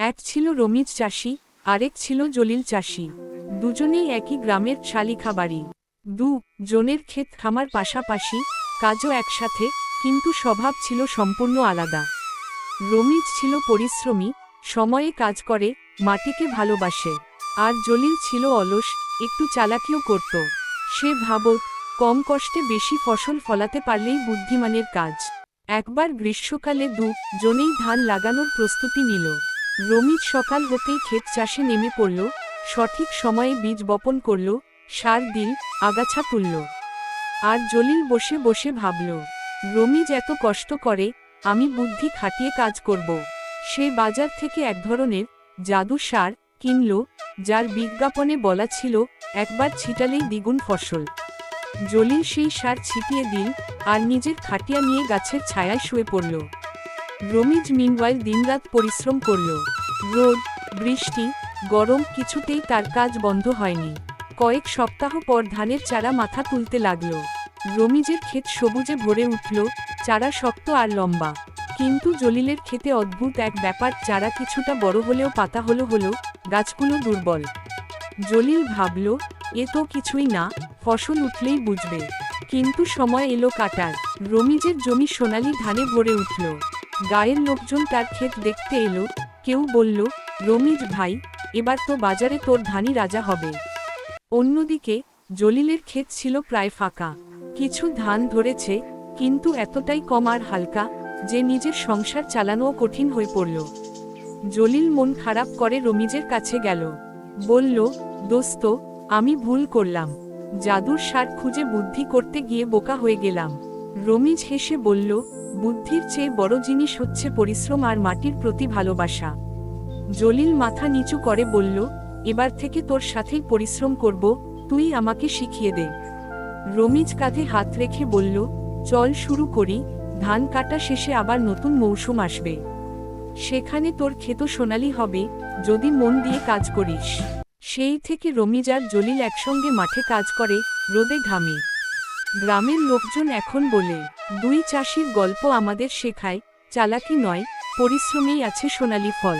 এক ছিল রমিজ চাষি, আরেক ছিল জলিল চাষি। দুজনেই একই গ্রামের শালিখা বাড়ি। জনের ক্ষেত খামার পাশাপাশি, কাজও একসাথে, কিন্তু স্বভাব ছিল সম্পূর্ণ আলাদা। রমিজ ছিল পরিশ্রমী, সময়ে কাজ করে, মাটিকে ভালোবাসে। আর জলিল ছিল অলস, একটু চালাকিও করত। সে ভাবত, কম কষ্টে বেশি ফসল ফলাতে পারলেই বুদ্ধিমানের কাজ। একবার গ্রীষ্মকালে জনেই ধান লাগানোর প্রস্তুতি নিল। রমিজ সকাল হতেই ক্ষেত চাষে নেমে পড়ল, সঠিক সময়ে বীজ বপন করল, সার দিল, আগাছা তুলল। আর জলিল বসে বসে ভাবল, রমিজ এত কষ্ট করে, আমি বুদ্ধি খাটিয়ে কাজ করব। সে বাজার থেকে এক ধরনের জাদু সার কিনল, যার বিজ্ঞাপনে বলা ছিল, একবার ছিটালেই দ্বিগুণ ফসল। জলিল সেই সার ছিটিয়ে দিল, আর নিজের খাটিয়া নিয়ে গাছের ছায়ায় শুয়ে পড়ল। রমিজ মিনওয়াইল দিনরাত পরিশ্রম করল। রোদ, বৃষ্টি, গরম, কিছুতেই তার কাজ বন্ধ হয়নি। কয়েক সপ্তাহ পর ধানের চারা মাথা তুলতে লাগল। রমিজের ক্ষেত সবুজে ভরে উঠল, চারা শক্ত আর লম্বা। কিন্তু জলিলের ক্ষেতে অদ্ভুত এক ব্যাপার, চারা কিছুটা বড় হলেও পাতা হলো, গাছগুলো দুর্বল। জলিল ভাবল, এ তো কিছুই না, ফসল উঠলেই বুঝবে। কিন্তু সময় এলো কাটার। রমিজের জমি সোনালি ধানে ভরে উঠল। গায়ের লোকজন তার ক্ষেত দেখতে এলো। কেউ বলল, রমিজ ভাই, এবার তো বাজারে তোর ধানই রাজা হবে। অন্যদিকে জলিলের ক্ষেত ছিল প্রায় ফাঁকা। কিছু ধান ধরেছে, কিন্তু এতটাই কম আর হালকা যে নিজের সংসার চালানোও কঠিন হয়ে পড়ল। জলিল মন খারাপ করে রমিজের কাছে গেল। বলল, দোস্ত, আমি ভুল করলাম। জাদুর সার খুঁজে বুদ্ধি করতে গিয়ে বোকা হয়ে গেলাম। রমিজ হেসে বলল, বুদ্ধির চেয়ে বড় জিনিস হচ্ছে পরিশ্রম আর মাটির প্রতি ভালোবাসা। জলিল মাথা নিচু করে বলল, এবার থেকে তোর সাথেই পরিশ্রম করব, তুই আমাকে শিখিয়ে দে। রমিজ কাঁধে হাত রেখে বলল, চল শুরু করি। ধান কাটা শেষে আবার নতুন মৌসুম আসবে। সেখানে তোর ক্ষেত সোনালি হবে, যদি মন দিয়ে কাজ করিস। সেই থেকে রমিজ আর জলিল একসঙ্গে মাঠে কাজ করে, রোদে ঘামে। গ্রামের লোকজন এখন বলে, দুই চাষির গল্প আমাদের শেখায়, চালাকি নয়, পরিশ্রমেই আছে সোনালি ফল।